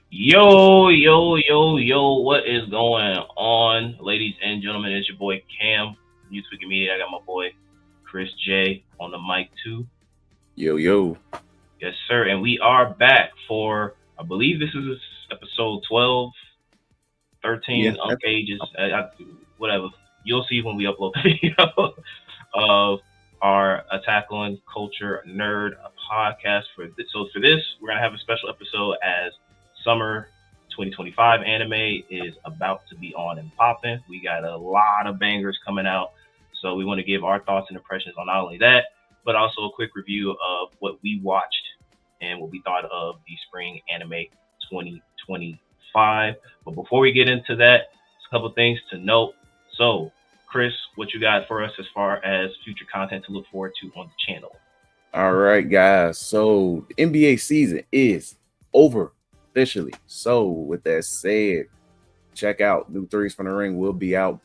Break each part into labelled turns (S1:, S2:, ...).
S1: Yo, yo, yo, yo, what is going on, ladies and gentlemen? It's your boy Cam, New Tweeking Media. I got my boy Chris J on the mic too.
S2: Yo, yo.
S1: Yes, sir. And we are back for, I believe this is episode 12,
S2: Yeah,
S1: 13. Okay, just whatever. You'll see when we upload the video of our Attack on Culture Nerd podcast. So for this, we're gonna have a special episode as summer 2025 anime is about to be on and popping. We got a lot of bangers coming out, so we want to give our thoughts and impressions on not only that, but also a quick review of what we watched and what we thought of the spring anime 2025. But before we get into that, a couple things to note. So, Chris, what you got for us as far as future content to look forward to on the channel?
S2: All right, guys. So the NBA season is over officially. So with that said, check out New Threes from the Ring. We'll be out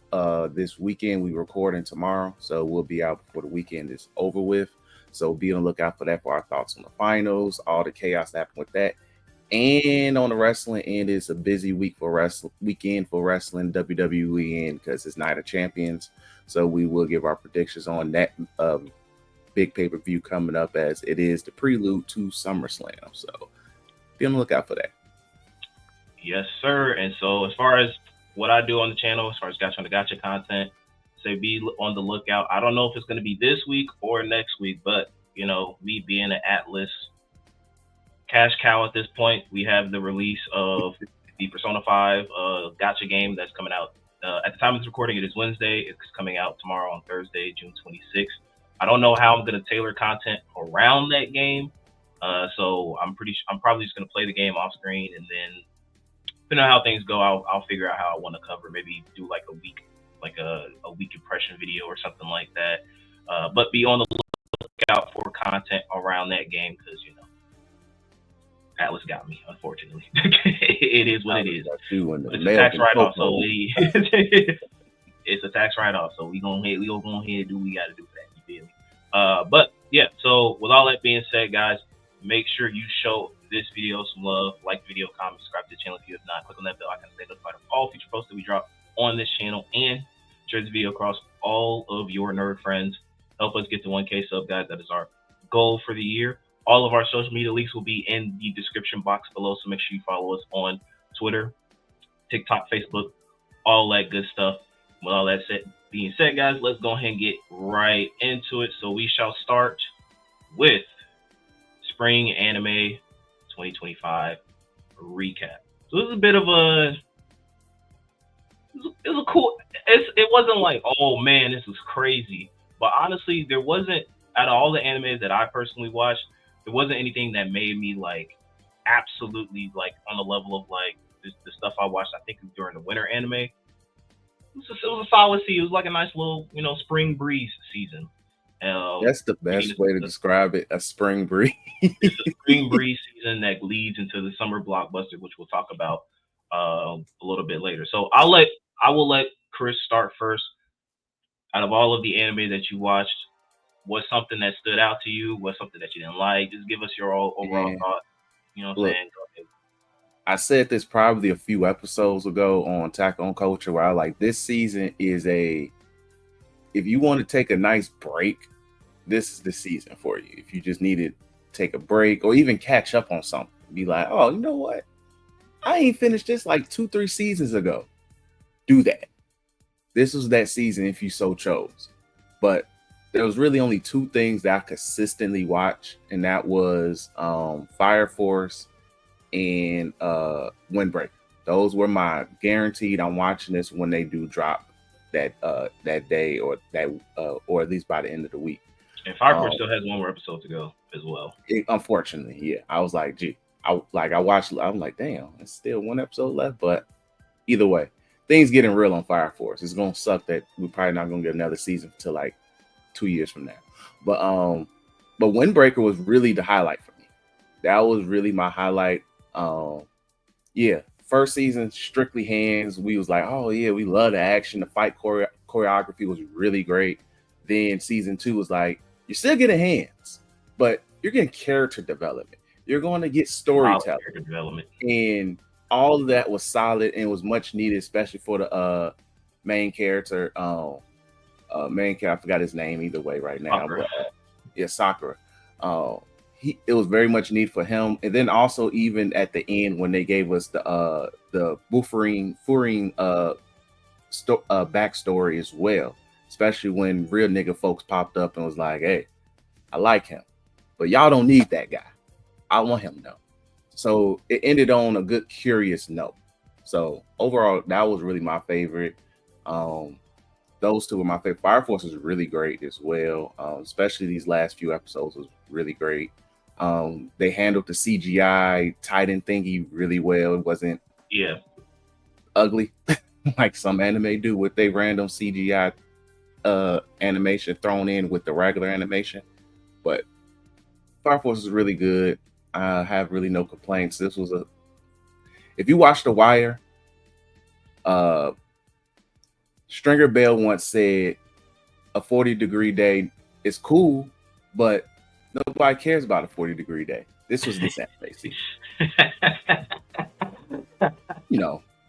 S2: this weekend. We recording tomorrow, so we'll be out before the weekend is over with. So be on the lookout for that for our thoughts on the finals, all the chaos that happened with that. And on the wrestling end, it's a busy weekend for wrestling, WWE end because it's Night of Champions. So we will give our predictions on that big pay-per-view coming up as it is the prelude to SummerSlam. So be on the lookout for that.
S1: Yes, sir. And so, as far as what I do on the channel, as far as Gotcha on the Gotcha content, say be on the lookout. I don't know if it's going to be this week or next week, but me being an Atlas cash cow at this point, we have the release of the Persona 5 Gotcha game that's coming out. At the time of this recording, it is Wednesday. It's coming out tomorrow on Thursday, June 26th. I don't know how I'm going to tailor content around that game. So I'm probably just going to play the game off screen, and then depending on how things go, I'll figure out how I want to cover. Maybe do like a week impression video or something like that. But be on the lookout for content around that game because Atlas got me. Unfortunately, it is what it is. It's a tax write off, so it's a tax write off. So we gonna go ahead and do what we got to do for that. You feel me? But yeah. So with all that being said, guys, make sure you show this video some love, like the video, comment, subscribe to the channel if you have not. Click on that bell icon to stay notified of all future posts that we drop on this channel, and share this video across all of your nerd friends. Help us get to 1K sub, guys. That is our goal for the year. All of our social media links will be in the description box below, so make sure you follow us on Twitter, TikTok, Facebook, all that good stuff. With all that being said, guys, let's go ahead and get right into it. So we shall start with Spring Anime 2025 recap. So this is a bit of it was a cool. It wasn't like, oh man, this is crazy. But honestly, there wasn't, out of all the animes that I personally watched, there wasn't anything that made me like absolutely like on the level of like the stuff I watched. I think during the winter anime, it was a solid season. It was like a nice little spring breeze season.
S2: That's the best way to describe it, a spring breeze.
S1: It's a spring breeze season that leads into the summer blockbuster, which we'll talk about a little bit later. So I will let Chris start first. Out of all of the anime that you watched, what's something that stood out to you? What's something that you didn't like? Just give us your overall thought. You know what I'm saying? Go ahead.
S2: I said this probably a few episodes ago on Attack on Culture, where I like this season is if you want to take a nice break, this is the season for you. If you just need to take a break or even catch up on something, be like, oh, you know what? I ain't finished this like 2-3 seasons ago. Do that. This was that season if you so chose. But there was really only two things that I consistently watch, and that was Fire Force and Windbreaker. Those were my guaranteed. I'm watching this when they do drop that day or at least by the end of the week.
S1: And Fire Force still has one more episode to go as well.
S2: Unfortunately, yeah. I was like, gee, I watched. I'm like, damn, it's still one episode left. But either way, things getting real on Fire Force. It's gonna suck that we're probably not gonna get another season until like 2 years from now. But Windbreaker was really the highlight for me. That was really my highlight. Yeah, first season strictly hands. We was like, oh yeah, we love the action. The fight choreography was really great. Then season 2 was like, you're still getting hands, but you're getting character development. You're going to get storytelling
S1: development.
S2: And all of that was solid and was much needed, especially for the main character. Main character, I forgot his name either way right now,
S1: Sakura.
S2: but yeah, Sakura. It was very much needed for him, and then also even at the end when they gave us the Furin backstory as well, especially when real nigga folks popped up and was like, "Hey, I like him, but y'all don't need that guy. I want him though." So it ended on a good, curious note. So overall, that was really my favorite. Those two were my favorite. Fire Force was really great as well, especially these last few episodes was really great. They handled the CGI Titan thingy really well. It wasn't ugly like some anime do with their random CGI animation thrown in with the regular animation. But Fire Force is really good. I have really no complaints. This was if you watch The Wire, Stringer Bell once said a 40-degree day is cool, but nobody cares about a 40-degree day. This was this anime season.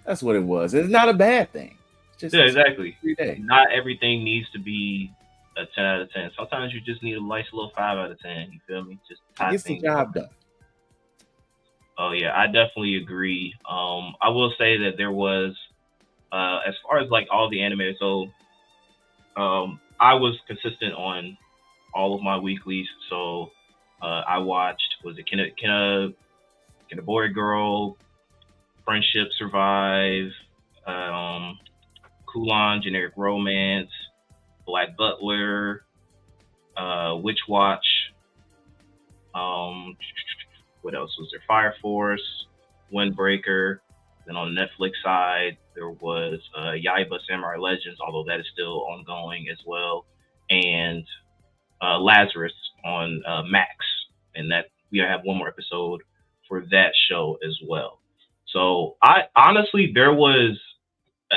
S2: That's what it was. It's not a bad thing.
S1: It's just exactly. Not everything needs to be a 10 out of 10. Sometimes you just need a nice little 5 out of 10. You feel me? Just
S2: get the job done.
S1: Oh yeah, I definitely agree. I will say that there was, as far as like all the anime, so I was consistent on all of my weeklies. So I watched, was it Can a Boy Girl, Friendship Survive, Kulon, Generic Romance, Black Butler, Witch Watch. What else was there? Fire Force, Windbreaker. Then on the Netflix side, there was Yaiba Samurai Legends, although that is still ongoing as well, and Lazarus on Max, and that we have one more episode for that show as well. So I honestly, there was,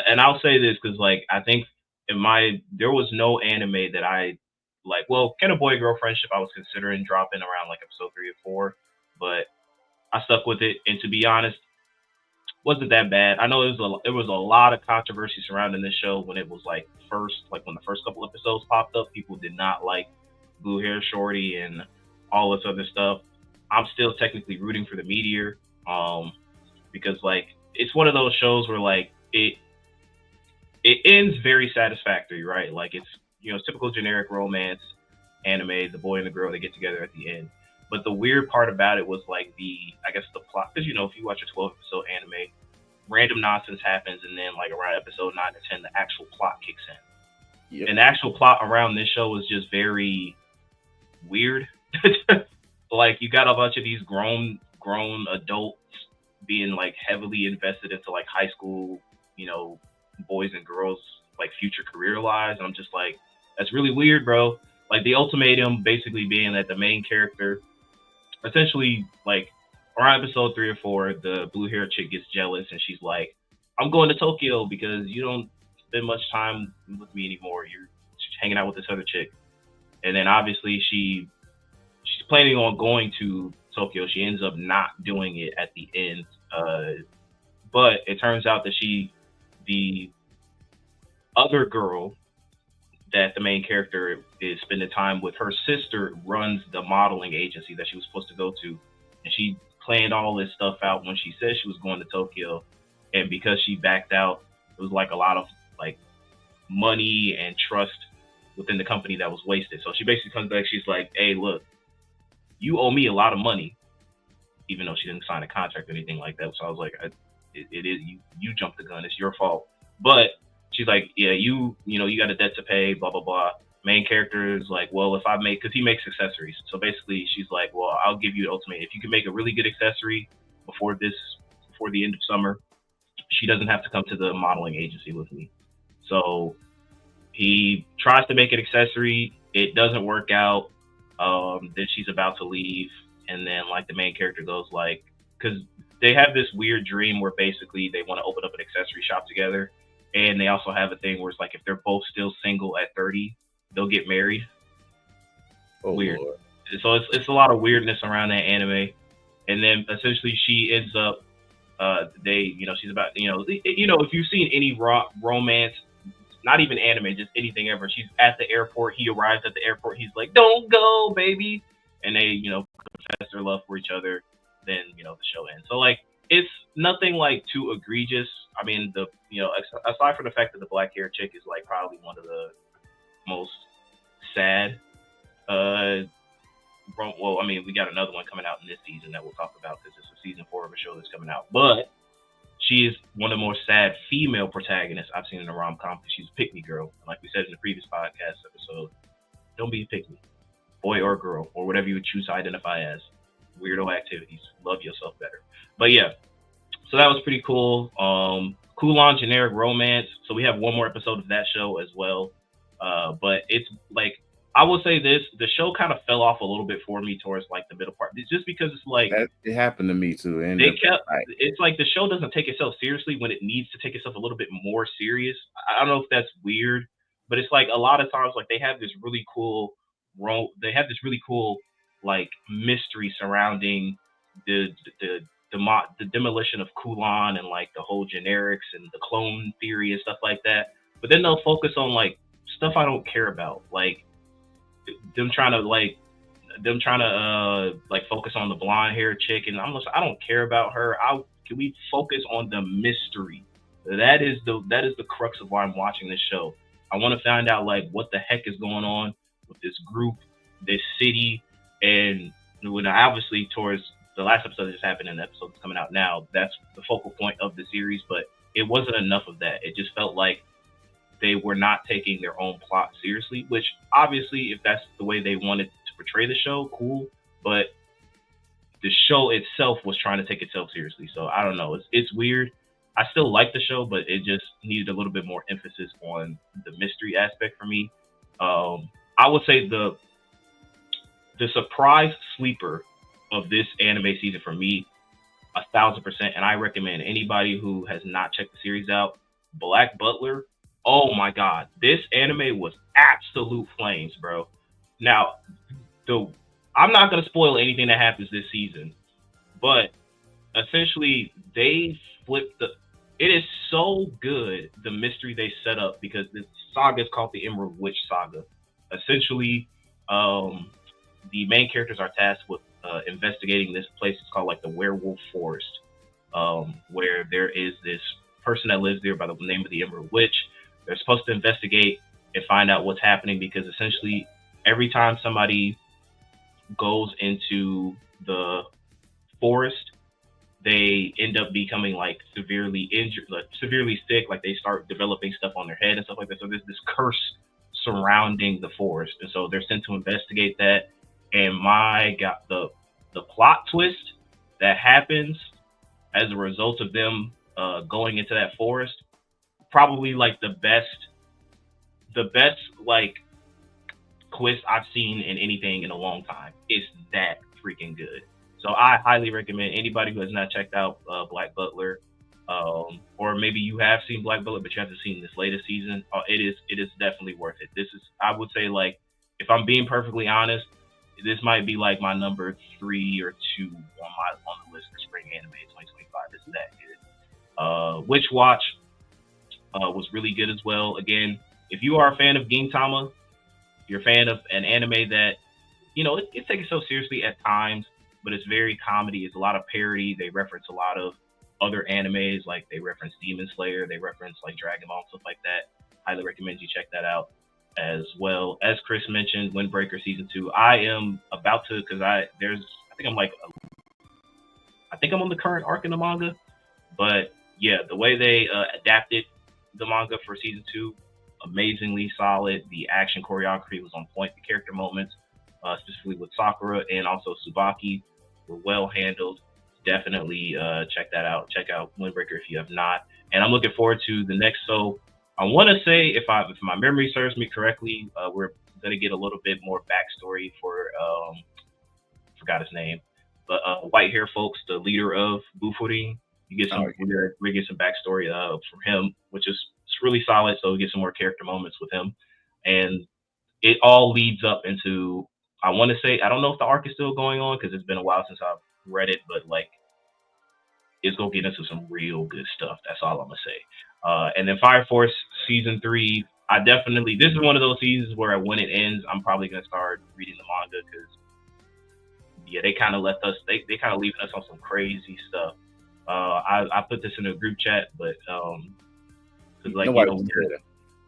S1: and I'll say this because like I think there was no anime that I like. Well, Can a Boy Girl Friendship I was considering dropping around like episode 3 or 4, but I stuck with it, and to be honest, wasn't that bad. I know there was a lot of controversy surrounding this show when it was when the first couple episodes popped up. People did not like Blue Hair Shorty and all this other stuff. I'm still technically rooting for the Meteor, because like it's one of those shows where like it ends very satisfactory, right? Like it's typical generic romance anime, the boy and the girl, they get together at the end. But the weird part about it was like the plot, because if you watch a 12-episode anime, random nonsense happens, and then like around episode 9 to 10, the actual plot kicks in. Yep. And the actual plot around this show was just very weird. Like you got a bunch of these grown adults being like heavily invested into like high school, boys and girls like future career lives. And I'm just like, that's really weird, bro. Like the ultimatum basically being that the main character, essentially, like around episode 3 or 4, the blue hair chick gets jealous and she's like, I'm going to Tokyo because you don't spend much time with me anymore. You're hanging out with this other chick. And then obviously she's planning on going to Tokyo. She ends up not doing it at the end. But it turns out that the other girl that the main character is spending time with, her sister runs the modeling agency that she was supposed to go to, and she planned all this stuff out when she said she was going to Tokyo. And because she backed out, it was like a lot of like money and trust within the company that was wasted. So she basically comes back, she's like, hey, look, you owe me a lot of money, even though she didn't sign a contract or anything like that. So I was like, it is you jumped the gun, it's your fault. But she's like, yeah, you got a debt to pay, blah, blah, blah. Main character is like, well, because he makes accessories. So basically she's like, well, I'll give you the ultimate. If you can make a really good accessory before the end of summer, she doesn't have to come to the modeling agency with me. So he tries to make an accessory. It doesn't work out. Then she's about to leave. And then like the main character goes like, because they have this weird dream where basically they want to open up an accessory shop together. And they also have a thing where it's like, if they're both still single at 30, they'll get married. Oh, weird. Lord. So it's a lot of weirdness around that anime. And then essentially she ends up She's about, if you've seen any romance, not even anime, just anything ever. She's at the airport. He arrives at the airport. He's like, "Don't go, baby," and they, confess their love for each other. Then, the show ends. So like, it's nothing like too egregious. I mean, aside from the fact that the black hair chick is like probably one of the most sad. Well, I mean, we got another one coming out in this season that we'll talk about because it's a season 4 of a show that's coming out. But she is one of the more sad female protagonists I've seen in a rom-com because she's a pick-me girl. And like we said in the previous podcast episode, don't be a pick-me, boy or girl, or whatever you would choose to identify as. Weirdo activities. Love yourself better. But yeah, so that was pretty cool. Cool on generic romance. So we have one more episode of that show as well. But it's like, I will say this, the show kind of fell off a little bit for me towards like the middle part. It's just because it's like
S2: it happened to me too. And
S1: it's like the show doesn't take itself seriously when it needs to take itself a little bit more serious. I don't know if that's weird, but it's like a lot of times like they have this really cool like mystery surrounding the demolition of Kulan and like the whole generics and the clone theory and stuff like that. But then they'll focus on like stuff I don't care about, like them trying to focus on the blonde hair chick, and I don't care about her. Can we focus on the mystery? That is the crux of why I'm watching this show. I want to find out like what the heck is going on with this group, this city, and when obviously towards the last episode that just happened and the episode that's coming out now, that's the focal point of the series, but it wasn't enough of that. It just felt like they were not taking their own plot seriously, which obviously if that's the way they wanted to portray the show, cool, but the show itself was trying to take itself seriously. So I don't know. It's weird. I still like the show, but it just needed a little bit more emphasis on the mystery aspect for me. I would say the surprise sleeper of this anime season for me, 1,000%, and I recommend anybody who has not checked the series out, Black Butler. Oh my God, this anime was absolute flames, bro. Now, I'm not gonna spoil anything that happens this season, but essentially they flipped it is so good, the mystery they set up, because this saga is called the Emerald Witch Saga. Essentially, the main characters are tasked with investigating this place. It's called like the Werewolf Forest, where there is this person that lives there by the name of the Emerald Witch. They're supposed to investigate and find out what's happening, because essentially every time somebody goes into the forest, they end up becoming like severely injured, like severely sick, like they start developing stuff on their head and stuff like that. So there's this curse surrounding the forest, and so they're sent to investigate that. And my God, the plot twist that happens as a result of them going into that forest, probably like the best like twist I've seen in anything in a long time. It's that freaking good. So I highly recommend anybody who has not checked out Black Butler, or maybe you have seen Black Butler but you haven't seen this latest season. It is definitely worth it. This is, I would say, like, if I'm being perfectly honest, this might be like my number 3 or 2 on the list for Spring Anime 2025. This is that good. Witch Watch was really good as well. Again, if you are a fan of Gintama, you're a fan of an anime that, it takes itself seriously at times, but it's very comedy. It's a lot of parody. They reference a lot of other animes, like they reference Demon Slayer, they reference like Dragon Ball, stuff like that. Highly recommend you check that out. As well as Chris mentioned, Windbreaker season 2. I am about to, because I think I'm on the current arc in the manga, but yeah, the way they adapted the manga for season 2, amazingly solid. The action choreography was on point. The character moments, specifically with Sakura and also Tsubaki, were well handled. Definitely check that out. Check out Windbreaker if you have not. And I'm looking forward to the next. So I want to say, if my memory serves me correctly, we're going to get a little bit more backstory for, forgot his name, but white hair folks, the leader of Bufurin. You get some, we get some backstory from him, which is really solid. So we get some more character moments with him, and it all leads up into, I want to say, I don't know if the arc is still going on because it's been a while since I've read it, but like it's gonna get into some real good stuff. That's all I'm gonna say. And then Fire Force season 3, this is one of those seasons where when it ends, I'm probably gonna start reading the manga because they kind of left us. They kind of leaving us on some crazy stuff. I put this in a group chat, but because like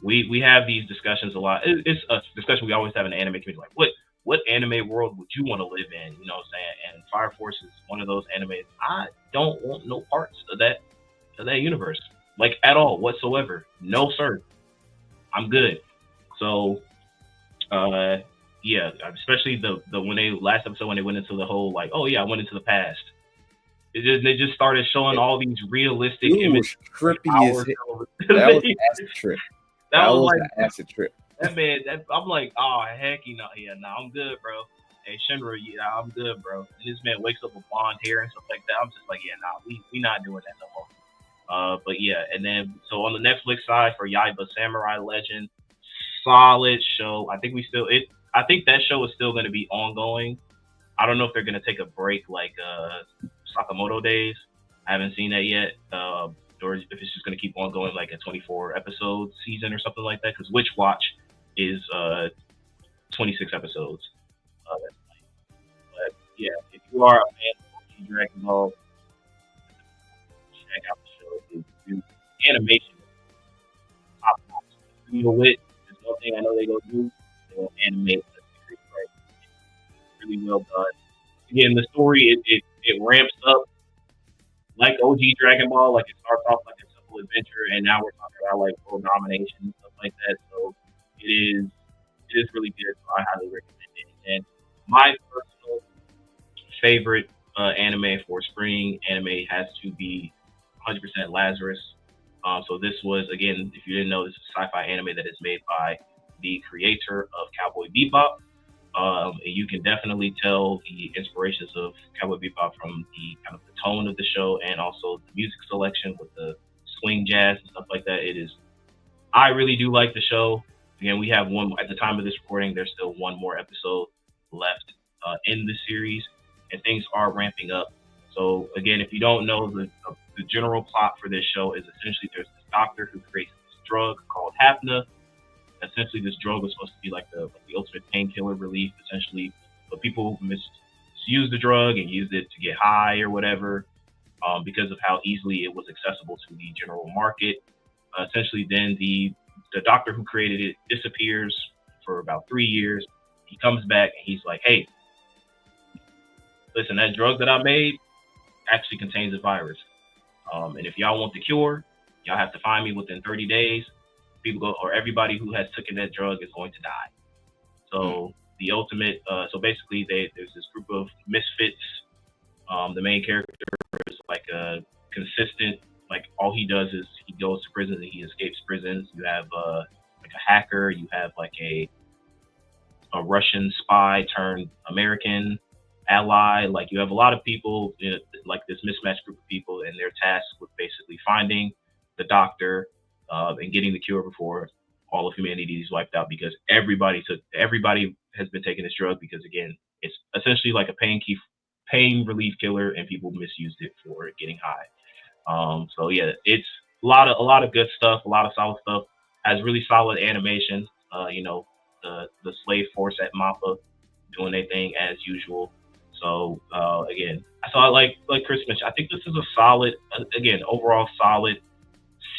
S1: we have these discussions a lot. It's a discussion we always have in the anime community. Like what anime world would you want to live in? You know what I'm saying? And Fire Force is one of those animes. I don't want no parts of that universe, like at all whatsoever. No sir, I'm good. So, yeah, especially the when they last episode when they went into the whole like, oh yeah, I went into the past. They just started showing all these realistic images.
S2: Trippy as that was an acid trip. That was like an acid trip.
S1: That man, I'm like, oh heck, I'm good, bro. Hey Shinra, I'm good, bro. And this man wakes up with blonde hair and stuff like that. I'm just like, we not doing that no more. But yeah, and then so on the Netflix side for Yaiba Samurai Legend, solid show. I think that show is still going to be ongoing. I don't know if they're going to take a break like Sakamoto Days. I haven't seen that yet. Or if it's just going to keep on going like a 24 episode season or something like that. Because Witch Watch is 26 episodes. But yeah, if you are a fan of Dragon Ball, check out the show. The animation is top notch. There's one thing I know they go do. They'll animate the series right. It's really well done. Again, the story it ramps up like OG Dragon Ball. Like it starts off like a simple adventure, and now we're talking about like world domination and stuff like that. So it is really good. So I highly recommend it. And my personal favorite anime for spring anime has to be 100% Lazarus. So this was, again, if you didn't know, this is a sci-fi anime that is made by the creator of Cowboy Bebop. And you can definitely tell the inspirations of Cowboy Bebop from the kind of the tone of the show and also the music selection with the swing jazz and stuff like that. I really do like the show. Again, we have one at the time of this recording. There's still one more episode left in the series, and things are ramping up. So again, if you don't know, the general plot for this show is essentially there's this doctor who creates this drug called Hapna. Essentially, this drug was supposed to be like the ultimate painkiller relief, essentially. But people misused the drug and used it to get high or whatever because of how easily it was accessible to the general market. Essentially, then the doctor who created it disappears for about 3 years. He comes back and he's like, hey, listen, that drug that I made actually contains a virus. And if y'all want the cure, y'all have to find me within 30 days. Everybody who has taken that drug is going to die. So the ultimate, so basically there's this group of misfits. The main character is like a consistent, like all he does is he goes to prisons and he escapes prisons. You have like a hacker, you have like a Russian spy turned American ally. Like you have a lot of people, like this mismatched group of people, and they're tasked with basically finding the doctor and getting the cure before all of humanity is wiped out, because everybody has been taking this drug because, again, it's essentially like a pain relief killer, and people misused it for getting high. So yeah, it's a lot of good stuff, a lot of solid stuff. Has really solid animation. The slave force at Mappa doing their thing as usual. So again, I saw like Chris mentioned, I think this is a solid, again, overall solid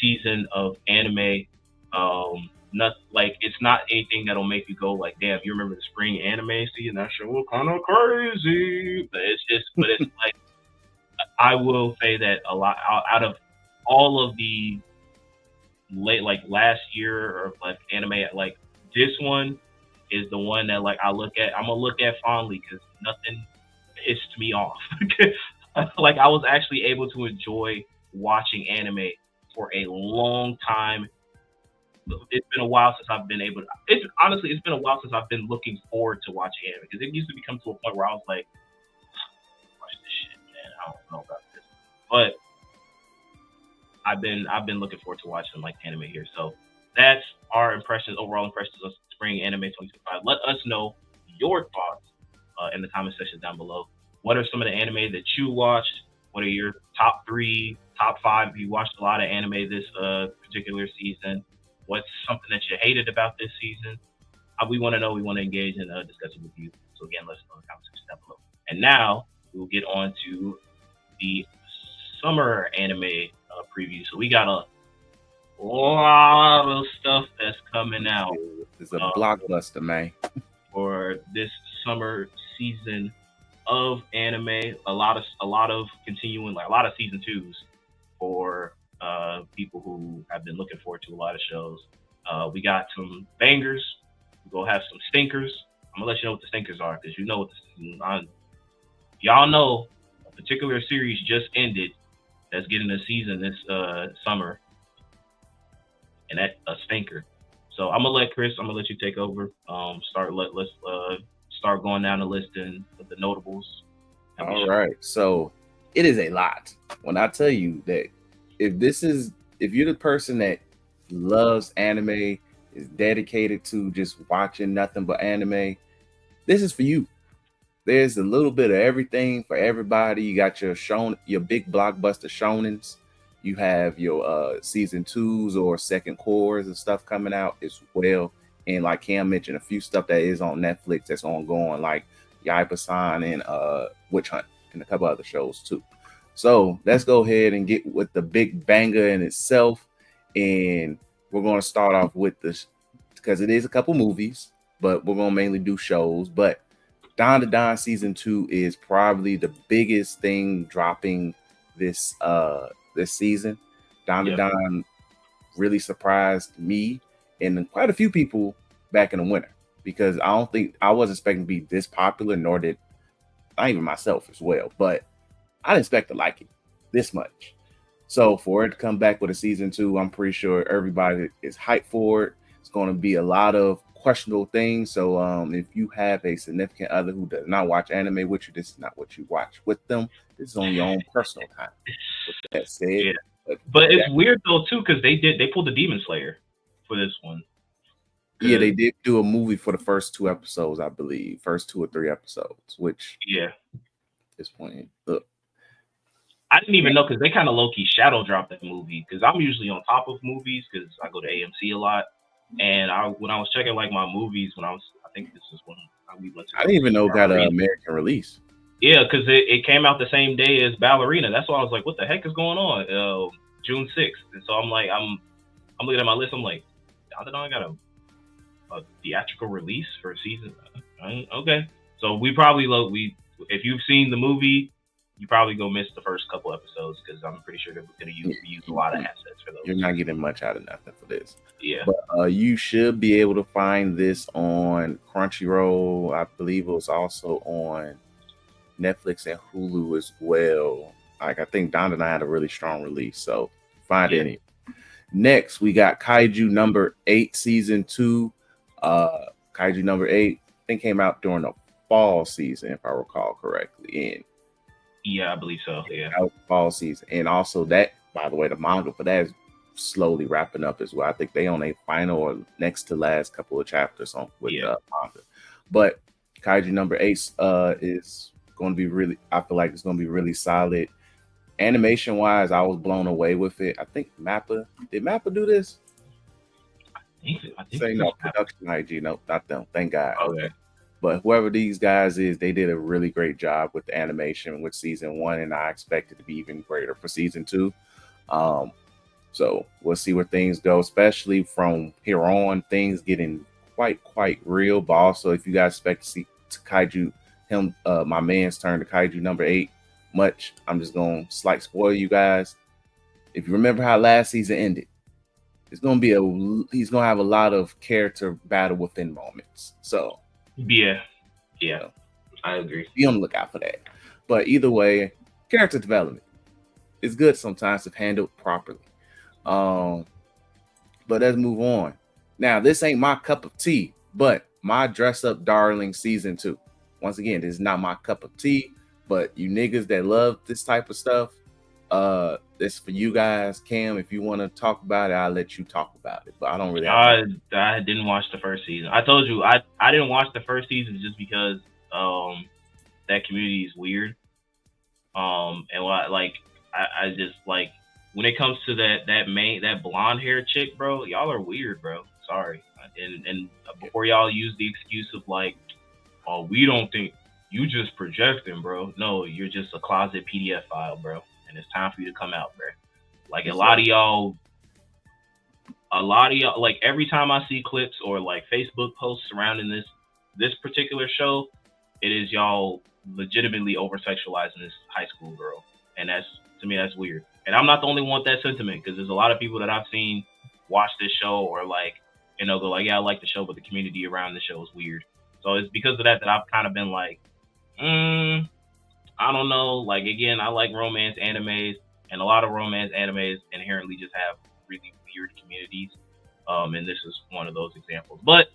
S1: season of anime. Not like it's not anything that'll make you go like, damn, you remember the spring anime season? That show was kind of crazy. But it's like, I will say that a lot out of all of the last year or like anime, like this one is the one that like I'm gonna look at fondly because nothing pissed me off. Like I was actually able to enjoy watching anime for a long time. It's been a while since I've been able to. It's been a while since I've been looking forward to watching anime, because it used to become to a point where I was like, watch this shit, man. I don't know about this, but I've been looking forward to watching like anime here. So that's our overall impressions of Spring Anime 2025. Let us know your thoughts in the comment section down below. What are some of the anime that you watched? What are your top 3, top 5? You watched a lot of anime this particular season. What's something that you hated about this season? We want to know. We want to engage in a discussion with you. So again, let's know in the comment section down below. And now we'll get on to the summer anime preview. So we got a lot of stuff that's coming out.
S2: It's a blockbuster, man.
S1: For this summer season of anime, a lot of continuing, like a lot of season 2s for people who have been looking forward to a lot of shows. We got some bangers. We're gonna have some stinkers. I'm gonna let you know what the stinkers are, because you know what y'all know a particular series just ended that's getting a season this summer, and that's a stinker. So I'm gonna let you take over. Let's start going down the list and the notables.
S2: All right. So it is a lot. When I tell you that if you're the person that loves anime, is dedicated to just watching nothing but anime, this is for you. There's a little bit of everything for everybody. You got your big blockbuster shonens. You have your season 2s or second cores and stuff coming out as well. And like Cam mentioned, a few stuff that is on Netflix that's ongoing, like Yaiba-san and Witch Hunt and a couple other shows too. So let's go ahead and get with the big banger in itself. And we're going to start off with this because it is a couple movies, but we're going to mainly do shows. But Don to Don season 2 is probably the biggest thing dropping this season. Don to Don really surprised me and quite a few people back in the winter, because I wasn't expecting to be this popular, nor did not even myself as well, but I didn't expect to like it this much. So for it to come back with a season 2, I'm pretty sure everybody is hyped for it. It's going to be a lot of questionable things. So if you have a significant other who does not watch anime with you, this is not what you watch with them. This is on your own personal time. With that said,
S1: but it's weird though too, because they pulled the Demon Slayer for this one.
S2: Yeah, they did do a movie for the first 2 episodes, I believe, first 2 or 3 episodes. Which at this point, look,
S1: I didn't even know, because they kind of low key shadow dropped that movie. Because I'm usually on top of movies because I go to AMC a lot. And when I was checking like my movies, I think this is when we went to.
S2: I didn't even know it got an American release.
S1: Yeah, because it came out the same day as Ballerina. That's why I was like, what the heck is going on? June 6th. And so I'm like, I'm looking at my list. I'm like, I don't know, I got a theatrical release for a season. Okay. So we probably if you've seen the movie, you probably go miss the first couple episodes, because I'm pretty sure they're going to use a lot of assets for those.
S2: You're not getting much out of nothing for this.
S1: Yeah.
S2: But you should be able to find this on Crunchyroll. I believe it was also on Netflix and Hulu as well. Like, I think Don and I had a really strong release, so find any. Next, we got Kaiju number 8 season 2. Kaiju number 8, I think, came out during the fall season, if I recall correctly.
S1: Yeah, I believe so. Yeah,
S2: fall season, and also that, by the way, the manga for that is slowly wrapping up as well. I think they on a final or next to last couple of chapters on with manga. But Kaiju number 8 is going to be really. I feel like it's going to be really solid. Animation wise, I was blown away with it. I think did Mappa do this?
S1: I think
S2: Say no, production IG. No, not them. Thank God.
S1: Okay.
S2: But whoever these guys is, they did a really great job with the animation with season 1, and I expect it to be even greater for season 2. So we'll see where things go, especially from here on, things getting quite real. But also, if you guys expect to see Kaiju, my man's turn to Kaiju number 8, I'm just going to slight spoil you guys. If you remember how last season ended, he's going to have a lot of character battle within moments. So
S1: yeah, I agree.
S2: Be on the lookout for that. But either way, character development is good sometimes if handled properly. But let's move on. Now, this ain't my cup of tea, but my dress up darling season 2. Once again, this is not my cup of tea, but you niggas that love this type of stuff, this for you guys. Cam, if you want to talk about it, I'll let you talk about it. But I don't really
S1: I didn't watch the first season. I told you I didn't watch the first season just because that community is weird. And I just like when it comes to that blonde hair chick, bro, y'all are weird, bro. Sorry. And before y'all use the excuse of like, oh, we don't think you just projecting, bro. No, you're just a closet PDF file, bro. And it's time for you to come out, bro. Like a lot of y'all, like every time I see clips or like Facebook posts surrounding this particular show, it is y'all legitimately over sexualizing this high school girl, and to me that's weird. And I'm not the only one with that sentiment, because there's a lot of people that I've seen watch this show or like, you know, go like, yeah, I like the show, but the community around the show is weird. So it's because of that I've kind of been like, I don't know. Like again, I like romance animes, and a lot of romance animes inherently just have really weird communities. And this is one of those examples. But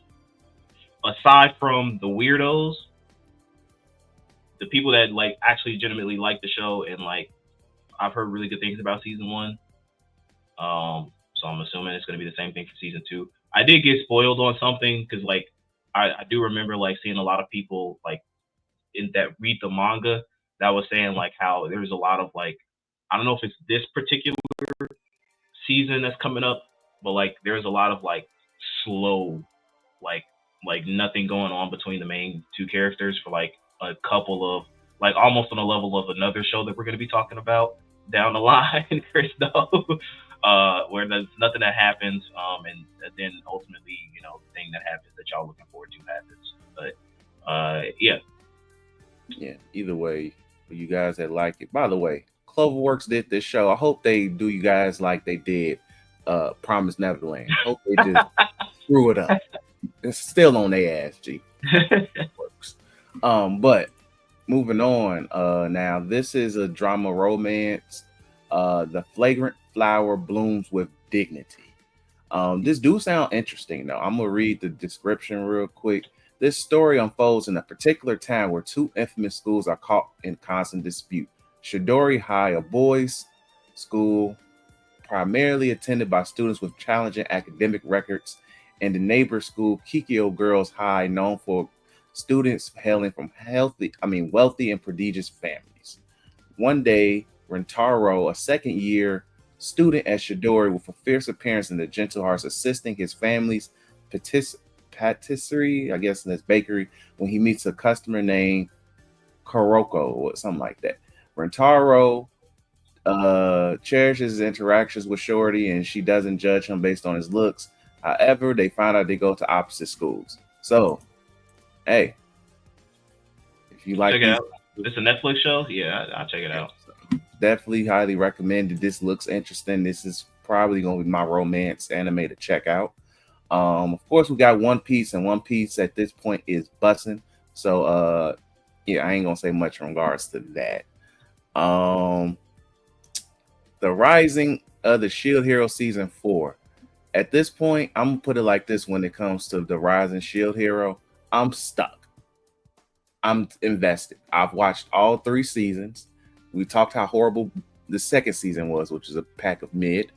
S1: aside from the weirdos, the people that like actually legitimately like the show, and like I've heard really good things about season 1. So I'm assuming it's going to be the same thing for season 2. I did get spoiled on something, because like I do remember like seeing a lot of people like in that read the manga that was saying like how there's a lot of like, I don't know if it's this particular season that's coming up, but like there's a lot of like slow, like nothing going on between the main two characters for like a couple of, like almost on a level of another show that we're going to be talking about down the line, Chris, though, where there's nothing that happens, and then ultimately, you know, the thing that happens that y'all looking forward to happens. But
S2: yeah, either way, for you guys that like it. By the way, Cloverworks did this show. I hope they do you guys like they did Promised Neverland. Hope they just screw it up. It's still on their ass, G. Works. But moving on, now this is a drama romance. The Flagrant Flower Blooms with Dignity. This do sound interesting though. I'm gonna read the description real quick. This story unfolds in a particular town where two infamous schools are caught in constant dispute. Shidori High, a boys' school primarily attended by students with challenging academic records, and the neighbor school, Kikyo Girls High, known for students hailing from wealthy and prodigious families. One day, Rentaro, a second-year student at Shidori with a fierce appearance and a gentle heart, assisting his family's patisserie, I guess in this bakery, when he meets a customer named Kuroko or something like that. Rentaro cherishes his interactions with Shorty, and she doesn't judge him based on his looks. However, they find out they go to opposite schools. So, hey, if you like
S1: check it out. It's a Netflix show. Yeah, I'll check it out.
S2: So definitely highly recommended. This looks interesting. This is probably going to be my romance anime to check out. Of course, we got One Piece, and One Piece at this point is busting. So, yeah, I ain't gonna say much in regards to that. The Rising of the Shield Hero Season 4. At this point, I'm gonna put it like this: when it comes to the Rising Shield Hero, I'm stuck. I'm invested. I've watched all 3 seasons. We talked how horrible the second season was, which is a pack of mid.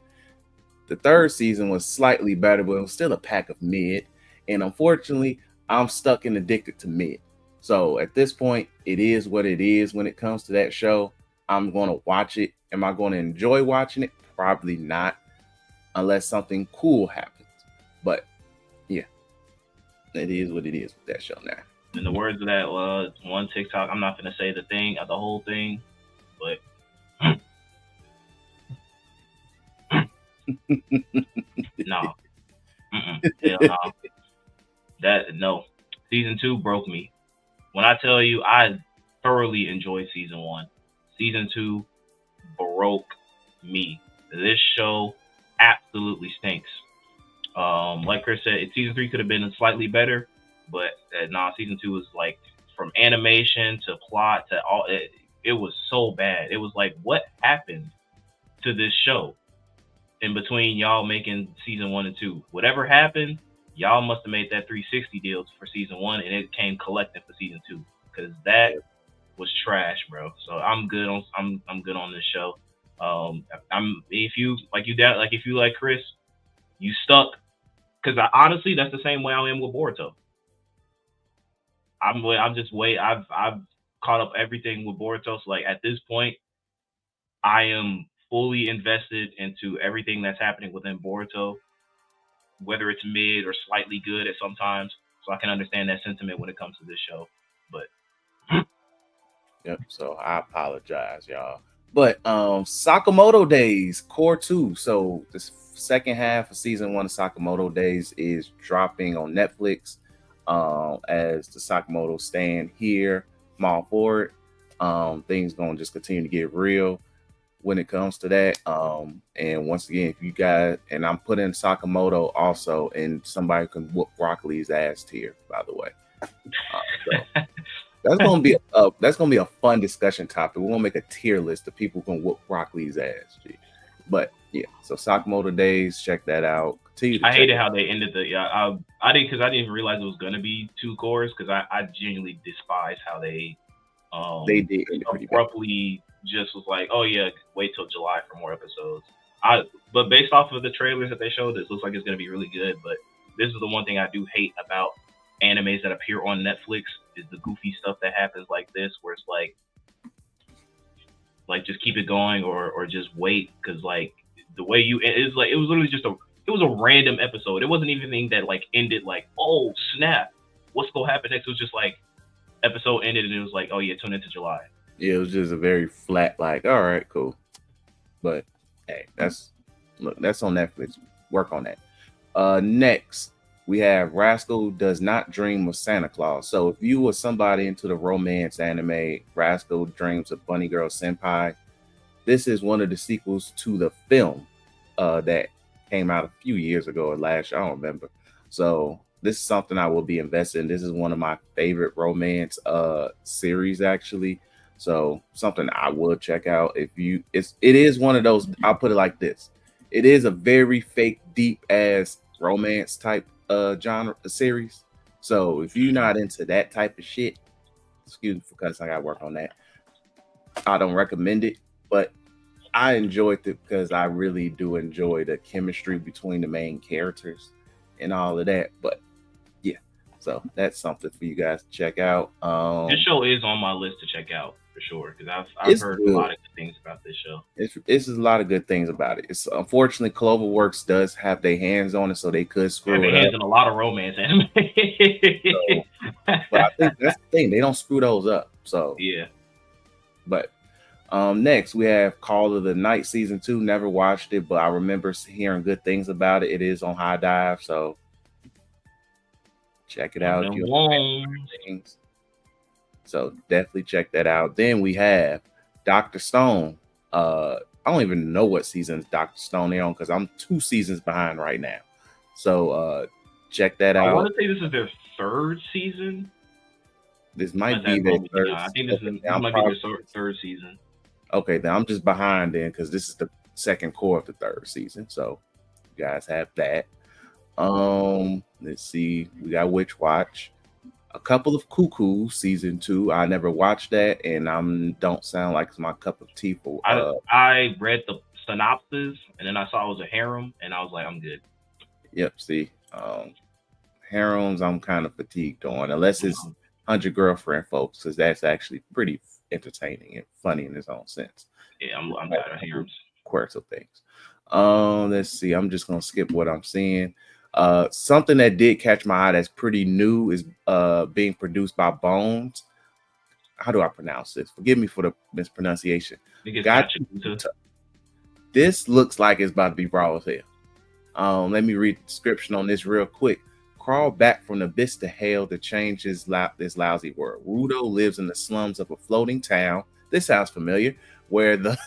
S2: The third season was slightly better, but it was still a pack of mid. And unfortunately, I'm stuck and addicted to mid. So at this point, it is what it is when it comes to that show. I'm going to watch it. Am I going to enjoy watching it? Probably not, unless something cool happens. But yeah, it is what it is with that show now.
S1: In the words of that one TikTok, I'm not going to say the whole thing, but no. Hell no. No. Season 2 broke me. When I tell you, I thoroughly enjoyed season 1. Season 2 broke me. This show absolutely stinks. Like Chris said, season 3 could have been slightly better, but season 2 was like, from animation to plot to all, it was so bad. It was like, what happened to this show in between y'all making season 1 and 2? Whatever happened, y'all must have made that 360 deal for season 1, and it came collecting for season 2, because that was trash, bro. So I'm good on this show. If you like Chris, you stuck, because honestly, that's the same way I am with Boruto. I've caught up everything with Boruto. So like at this point, I am fully invested into everything that's happening within Boruto, whether it's mid or slightly good at sometimes. So I can understand that sentiment when it comes to this show. But
S2: yep. So I apologize, y'all. But Sakamoto Days Core 2. So this second half of season 1 of Sakamoto Days is dropping on Netflix. As the Sakamoto stand here, I'm all for it. Things gonna just continue to get real when it comes to that. And once again, if you guys, and I'm putting Sakamoto also, and somebody can whoop Broccoli's ass tier, by the way. So that's gonna be a fun discussion topic. We're gonna make a tier list of people who can whoop Broccoli's ass. Gee. But yeah, so Sakamoto Days, check that out.
S1: I hated how they ended I didn't, because I didn't realize it was gonna be 2 cores, because I genuinely despise how they
S2: did
S1: abruptly just was like, oh yeah, wait till July for more episodes. But based off of the trailers that they showed, this looks like it's gonna be really good. But this is the one thing I do hate about animes that appear on Netflix is the goofy stuff that happens like this, where it's like just keep it going or just wait, because like the way it was literally just it was a random episode. It wasn't even anything that like ended like, oh snap, what's gonna happen next? It was just like episode ended and it was like, oh yeah, tune into July.
S2: Yeah, it was just a very flat, like, all right, cool. But hey, that's on Netflix. Work on that. Next, we have Rascal Does Not Dream of Santa Claus. So if you were somebody into the romance anime, Rascal Dreams of Bunny Girl Senpai, this is one of the sequels to the film that came out a few years ago or last year, I don't remember. So this is something I will be invested in. This is one of my favorite romance series, actually. So something I will check out. It is one of those, I'll put it like this. It is a very fake, deep ass romance type genre series. So if you're not into that type of shit, excuse me because I gotta work on that, I don't recommend it. But I enjoyed it because I really do enjoy the chemistry between the main characters and all of that. But yeah, so that's something for you guys to check out.
S1: This show is on my list to check out for sure, because I've heard a lot of good things about this show.
S2: It's a lot of good things about it. It's unfortunately Cloverworks does have their hands on it, so they could screw it up.
S1: Hands in a lot of romance anime.
S2: But I think that's the thing, they don't screw those up. So
S1: yeah.
S2: But next we have Call of the Night season 2. Never watched it, but I remember hearing good things about it. It is on High Dive, so check it out. So definitely check that out. Then we have Dr. Stone. I don't even know what season Dr. Stone they're on because I'm 2 seasons behind right now. So check that out.
S1: I want to say this is their 3rd season.
S2: This might be their 3rd.
S1: I think this might be their 3rd season.
S2: Okay, then I'm just behind then because this is the 2nd core of the 3rd season. So you guys have that. Let's see. We got Witch Watch. A Couple of Cuckoos season 2. I never watched that, and don't sound like it's my cup of tea. For
S1: I read the synopsis, and then I saw it was a harem, and I was like, I'm good.
S2: Yep. See, harems, I'm kind of fatigued on, unless it's 100 Girlfriend folks, because that's actually pretty entertaining and funny in its own sense.
S1: Yeah, I'm tired of harems.
S2: Quirks of things. Let's see. I'm just gonna skip what I'm seeing. Something that did catch my eye that's pretty new is being produced by Bones. How do I pronounce this? Forgive me for the mispronunciation. This looks like it's about to be raw as hell. Let me read the description on this real quick. Crawl back from the abyss to hell to change this lousy world. Rudo lives in the slums of a floating town. This sounds familiar. Where the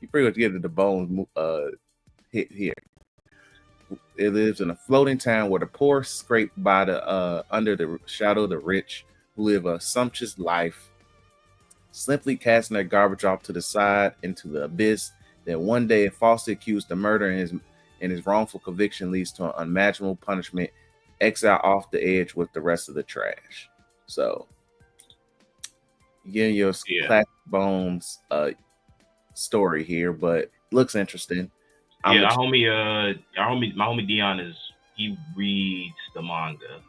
S2: you pretty much get the Bones hit here. It lives in a floating town where the poor scrape by the under the shadow of the rich, who live a sumptuous life, simply casting their garbage off to the side into the abyss. Then one day, falsely accused of murder and his wrongful conviction leads to an unimaginable punishment, exile off the edge with the rest of the trash. So, getting your classic Bones story here, but looks interesting.
S1: My homie Dion he reads the manga,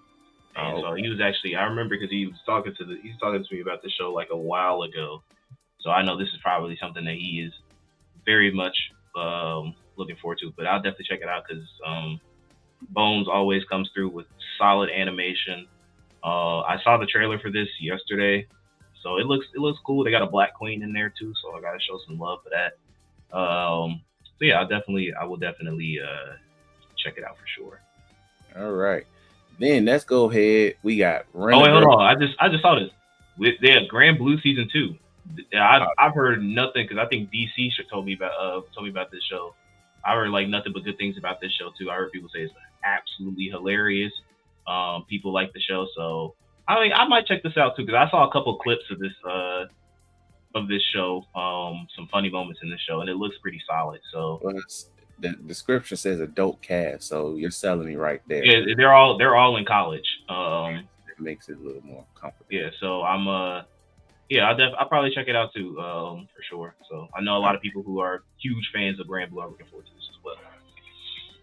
S1: And so he was actually, I remember because he was talking to me about the show like a while ago. So I know this is probably something that he is very much looking forward to. But I'll definitely check it out because Bones always comes through with solid animation. I saw the trailer for this yesterday, so it looks cool. They got a Black Queen in there too, so I gotta show some love for that. So yeah, I will definitely check it out for sure.
S2: All right, then let's go ahead. We got.
S1: Oh wait, hold on. I just saw this. They have Grand Blue season 2. I've heard nothing because I think DC told me about this show. I heard like nothing but good things about this show too. I heard people say it's absolutely hilarious. People like the show, so I might check this out too because I saw a couple clips of this show. Some funny moments in the show, and it looks pretty solid. So
S2: the description says adult cast, so you're selling me right there.
S1: Yeah, they're all in college.
S2: It makes it a little more comfortable.
S1: Yeah, so I'll probably check it out too, for sure. So I know a lot of people who are huge fans of Grand Blue are looking forward to this as well.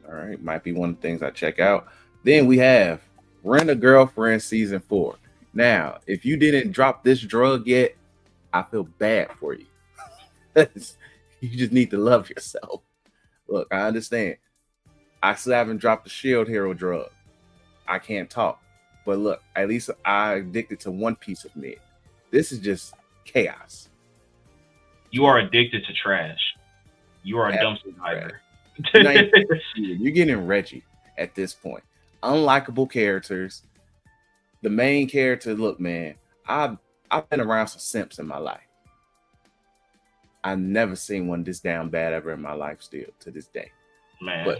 S2: All right, might be one of the things I check out. Then we have Rent a Girlfriend season 4. Now, if you didn't drop this drug yet, I feel bad for you. You just need to love yourself. Look, I understand. I still haven't dropped the Shield Hero drug. I can't talk. But look, at least I'm addicted to one piece of mid. This is just chaos.
S1: You are addicted to trash. You are a dumpster diver.
S2: You're getting Reggie at this point. Unlikable characters. The main character, look, man, I've been around some simps in my life. I've never seen one this damn bad ever in my life still to this day.
S1: Man.
S2: But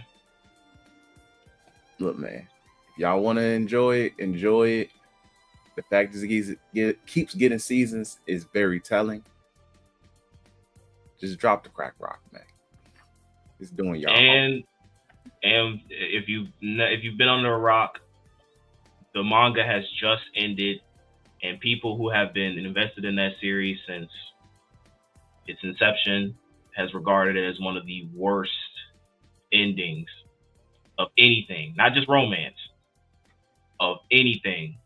S2: look, man, if y'all want to enjoy it, enjoy it. The fact that it keeps getting seasons is very telling. Just drop the crack rock, man. It's doing y'all.
S1: And if you've been under a rock, the manga has just ended, and people who have been invested in that series since its inception has regarded it as one of the worst endings of anything, not just romance, of anything.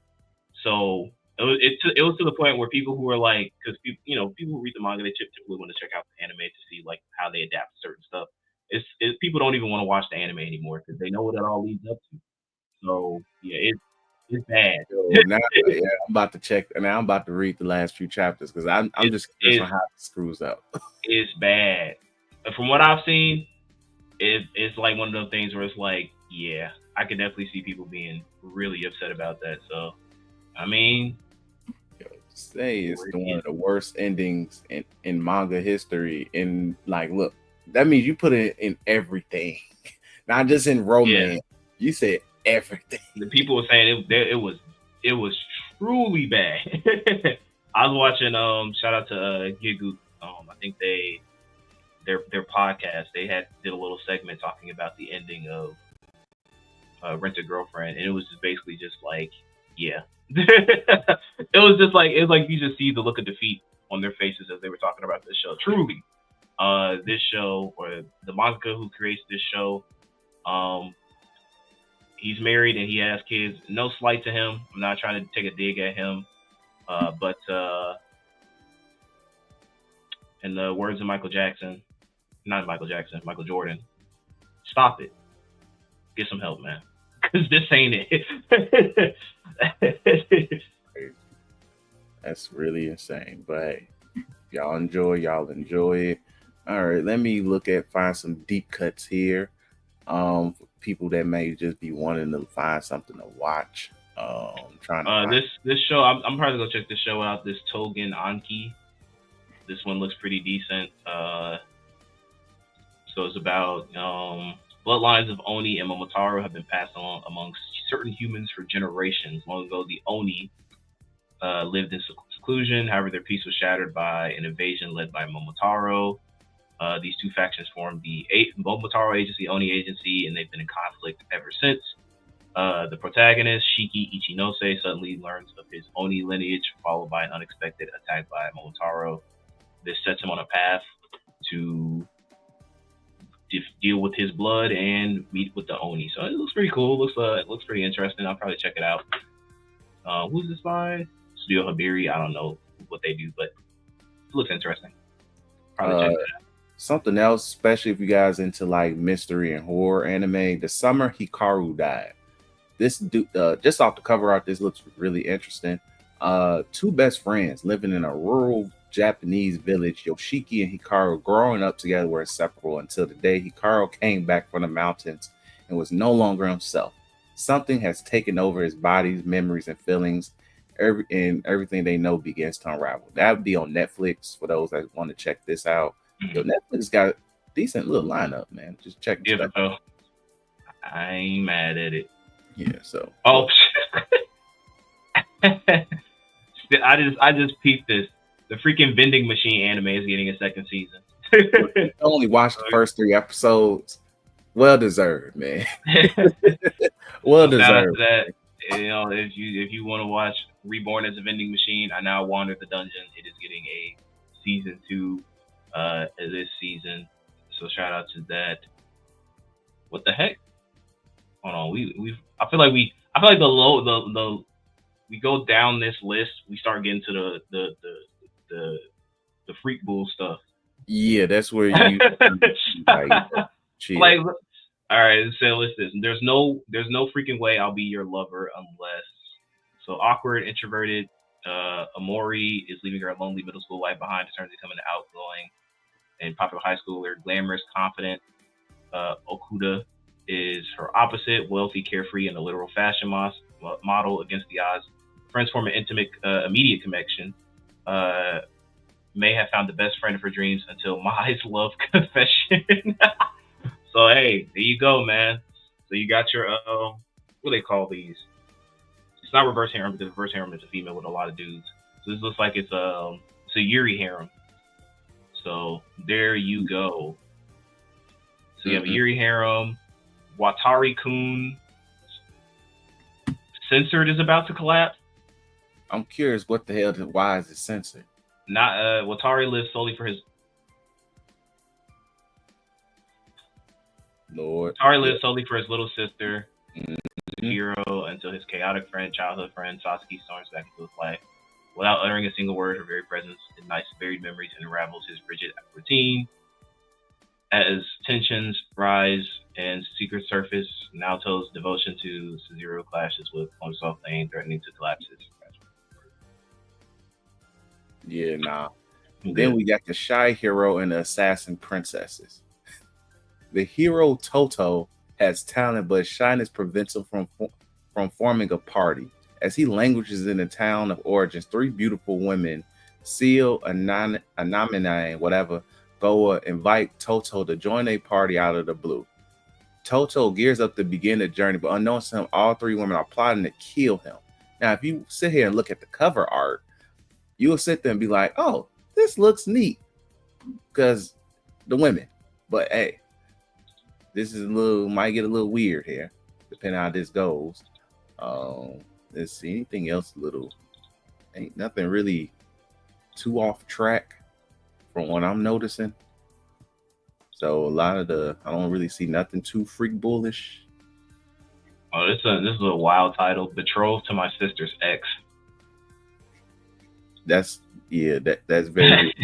S1: So it was to the point where people who are like, because people who read the manga, they typically want to check out the anime to see like how they adapt to certain stuff. It's people don't even want to watch the anime anymore because they know what it all leads up to. So yeah, it's bad.
S2: Now, I'm about to check, and I'm about to read the last few chapters because I'm just curious on how it screws up.
S1: It's bad. From what I've seen, it's like one of those things where it's like, yeah, I could definitely see people being really upset about that. So, I mean,
S2: say it's one of the worst endings in manga history. And like, look, that means you put it in everything, not just in romance. Yeah. You said everything.
S1: The people were saying it was truly bad. I was watching shout out to Gigu. I think their podcast, they did a little segment talking about the ending of Rent a Girlfriend, and it was just basically just like, yeah. it was like you just see the look of defeat on their faces as they were talking about this show. Truly, this show, or the mangaka who creates this show, he's married and he has kids. No slight to him. I'm not trying to take a dig at him, but in the words of Michael Jordan, stop it. Get some help, man. Because this ain't it.
S2: That's really insane. But hey, y'all enjoy it. All right, let me find some deep cuts here. For people that may just be wanting to find something to watch. Trying to
S1: this show, I'm probably gonna check this show out. This Togen Anki. This one looks pretty decent. So it's about bloodlines of Oni and Momotaro have been passed on amongst certain humans for generations. Long ago, the Oni lived in seclusion. However, their peace was shattered by an invasion led by Momotaro. These two factions formed the Momotaro Agency, Oni Agency, and they've been in conflict ever since. The protagonist, Shiki Ichinose, suddenly learns of his Oni lineage, followed by an unexpected attack by Momotaro. This sets him on a path to deal with his blood and meet with the Oni. So it looks pretty cool. It looks pretty interesting. I'll probably check it out. Who's this by? Studio Habiri. I don't know what they do, but it looks interesting. Probably check that out.
S2: Something else, especially if you guys into like mystery and horror anime, the summer Hikaru died. This dude, just off the cover art, this looks really interesting. Two best friends living in a rural Japanese village, Yoshiki and Hikaru, growing up together were inseparable until the day Hikaru came back from the mountains and was no longer himself. Something has taken over his body's memories and feelings. Everything they know begins to unravel. That would be on Netflix for those that want to check this out. Yo, Netflix got a decent little lineup, man. Just check it out.
S1: I ain't mad at it.
S2: Yeah, so.
S1: Oh, I just peeped this. The freaking vending machine anime is getting a second season.
S2: I only watched the first 3 episodes. Well deserved, man. Well deserved.
S1: That, you know, if you want to watch Reborn as a Vending Machine, I Now Wander the Dungeon. It is getting a season 2 this season. So shout out to that. What the heck? Hold on. I feel like the we go down this list, we start getting to the freak bull stuff.
S2: Yeah, that's where you
S1: like, all right, so list this. There's no freaking way I'll be your lover unless. So awkward, introverted, Amori is leaving her lonely middle school life behind to turn to becoming an outgoing and popular high schooler. Glamorous, confident, Okuda is her opposite, wealthy, carefree, and a literal fashion model against the odds. Friends form an intimate, immediate connection. May have found the best friend of her dreams until Mai's love confession. So hey, there you go, man. So you got your what do they call these? It's not reverse harem because reverse harem is a female with a lot of dudes. So this looks like it's a Yuri harem. So there you go. So you have a Yuri harem. Watari-kun censored is about to collapse.
S2: I'm curious what the hell, why is it censored?
S1: Not Watari lives solely for his
S2: Lord.
S1: Watari lives solely for his little sister, Hiro, until his chaotic childhood friend Sasuke storms back into his life. Without uttering a single word, her very presence ignites buried memories and unravels his rigid routine. As tensions rise and secret surface, Naoto's devotion to Suzero clashes with Oneself Lane, threatening to collapse his.
S2: Yeah, nah. Then we got the shy hero and the assassin princesses. The hero Toto has talent, but shyness prevents him from forming a party. As he languishes in the town of origins, 3 beautiful women, Seal, Anamine, whatever, Goa, invite Toto to join a party out of the blue. Toto gears up to begin the journey, but unknowns to him, all 3 women are plotting to kill him. Now, if you sit here and look at the cover art, you will sit there and be like, oh, this looks neat because the women. But hey, this is might get a little weird here, depending on how this goes. Let's see, anything else ain't nothing really too off track from what I'm noticing. So a lot of I don't really see nothing too freak bullish.
S1: Oh, this is a wild title, Betrothed to My Sister's Ex.
S2: That's very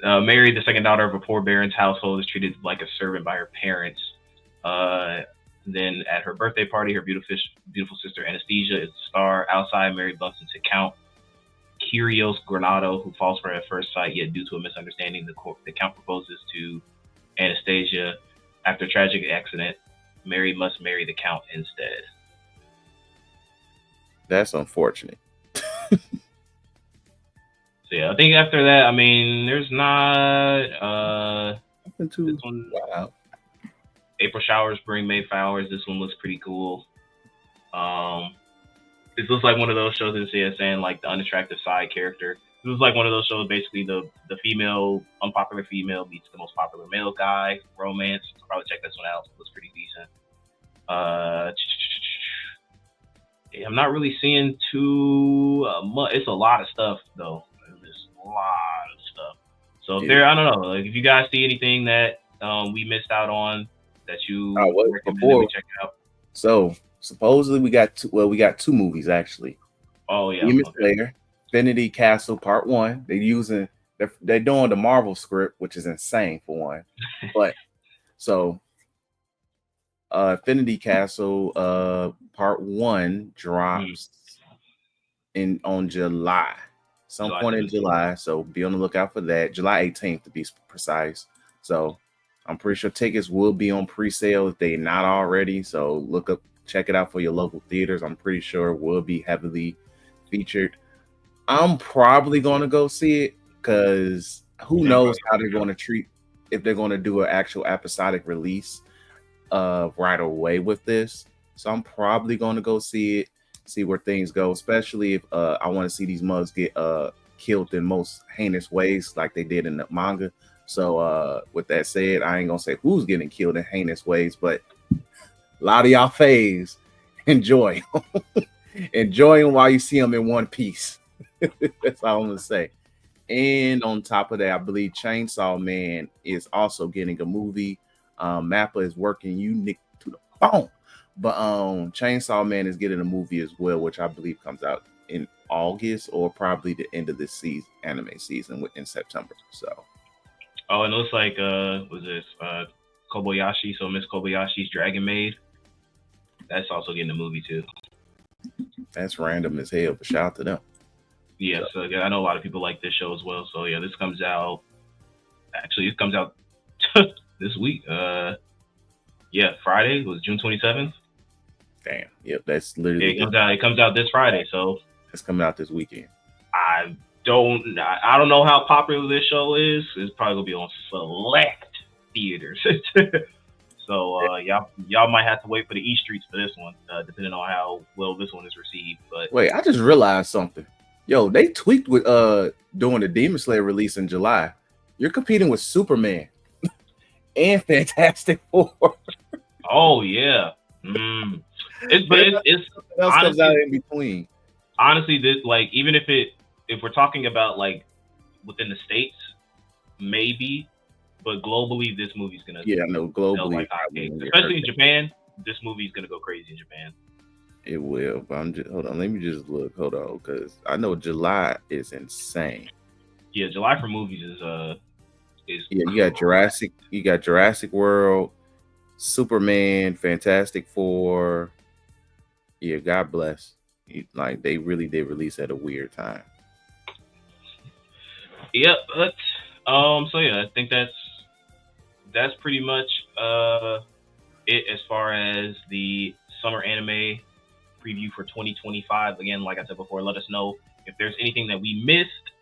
S1: Mary, the second daughter of a poor baron's household, is treated like a servant by her parents. Then at her birthday party, her beautiful sister Anesthesia is the star. Outside, Mary bumps into Count Kyrios Granado, who falls for her at first sight, yet due to a misunderstanding, the Count proposes to Anastasia. After a tragic accident, Mary must marry the Count instead.
S2: That's unfortunate.
S1: So yeah, I think after that, I mean, there's not
S2: nothing too wow.
S1: April Showers Bring May Flowers. This one looks pretty cool. This looks like one of those shows in CSN, like the unattractive side character. This was like one of those shows, basically the unpopular female meets the most popular male guy, romance. Probably check this one out. It looks pretty decent. I'm not really seeing too much. It's a lot of stuff though. There's a lot of stuff. So if I don't know, like if you guys see anything that we missed out on that you recommend we check out.
S2: So supposedly we got 2 movies actually.
S1: Oh yeah.
S2: Demon Slayer, Infinity Castle Part 1. They're doing the Marvel script, which is insane for one. But so Infinity Castle Part 1 drops on July. Some point in July. So be on the lookout for that. July 18th to be precise. So I'm pretty sure tickets will be on pre-sale if they're not already. So check it out for your local theaters. I'm pretty sure it will be heavily featured. I'm probably going to go see it because who knows how they're going to treat, if they're going to do an actual episodic release right away with this. So I'm probably going to go see it, see where things go, especially if I want to see these mugs get killed in most heinous ways like they did in the manga. So with that said, I ain't going to say who's getting killed in heinous ways, but a lot of y'all faves enjoy. Enjoy them while you see them in one piece. That's all I'm going to say. And on top of that, I believe Chainsaw Man is also getting a movie. Mappa is working you Nick to the bone. But Chainsaw Man is getting a movie as well, which I believe comes out in August or probably the end of this season, anime season in September. So
S1: and it looks like was this Kobayashi, so Miss Kobayashi's Dragon Maid. That's also getting a movie too.
S2: That's random as hell, but shout out to them.
S1: Yeah, so I know a lot of people like this show as well. So yeah, this comes out. Actually, it comes out this week. Friday. It was June 27th.
S2: Damn. Yep, that's literally.
S1: It comes out this Friday. So
S2: it's coming out this weekend.
S1: I don't know how popular this show is. It's probably gonna be on select theaters. So y'all might have to wait for the E Streets for this one, depending on how well this one is received. But
S2: wait, I just realized something. Yo, they tweaked with doing the Demon Slayer release in July. You're competing with Superman and Fantastic Four.
S1: Oh yeah. It's
S2: else honestly, comes out in between.
S1: Honestly, this even if we're talking about within the States, maybe, but globally this movie's gonna
S2: globally,
S1: especially in Japan. This movie's gonna go crazy in Japan.
S2: It will, but hold on. Let me just look. Hold on, because I know July is insane.
S1: Yeah, July for movies is
S2: you got Jurassic. You got Jurassic World, Superman, Fantastic Four. Yeah, God bless. They really did release at a weird time.
S1: Yep, but so yeah, I think that's pretty much it as far as the summer anime preview for 2025. Again, like I said before, let us know if there's anything that we missed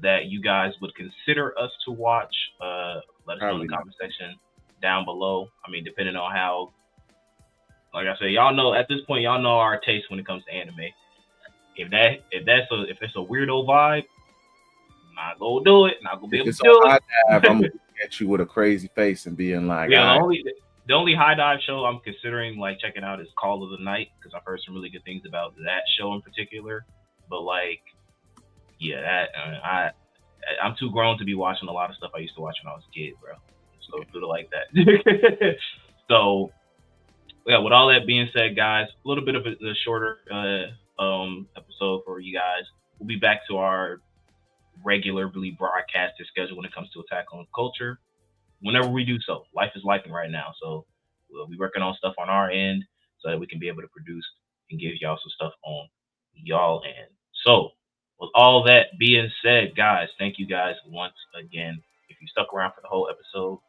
S1: that you guys would consider us to watch. Let us know in the comment section down below. I mean, depending on how, like I said, y'all know at this point, y'all know our taste when it comes to anime. If it's a weirdo vibe, not gonna do it. Not gonna be able to do it.
S2: I'm gonna get you with a crazy face and being like,
S1: yeah. The only high dive show I'm considering checking out is Call of the Night, because I've heard some really good things about that show in particular. But I'm too grown to be watching a lot of stuff I used to watch when I was a kid, bro. So do it like that. So yeah, with all that being said, guys, a little bit of a shorter episode for you guys. We'll be back to our regularly broadcasted schedule when it comes to Attack on Culture. Whenever we do so, life is lifing right now. So we'll be working on stuff on our end so that we can be able to produce and give y'all some stuff on y'all end. So with all that being said, guys, thank you guys once again. If you stuck around for the whole episode,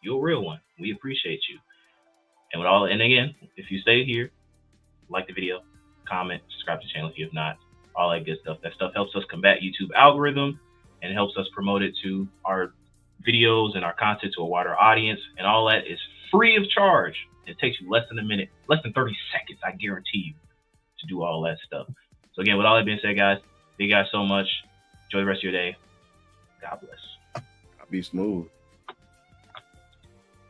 S1: you're a real one. We appreciate you. And again, if you stay here, like the video, comment, subscribe to the channel if you have not, all that good stuff. That stuff helps us combat YouTube algorithm and helps us promote it to our videos and our content to a wider audience, and all that is free of charge. It takes you less than a minute, less than 30 seconds, I guarantee you, to do all that stuff. So again, with all that being said, guys, thank you guys so much. Enjoy the rest of your day. God bless.
S2: I'll be smooth.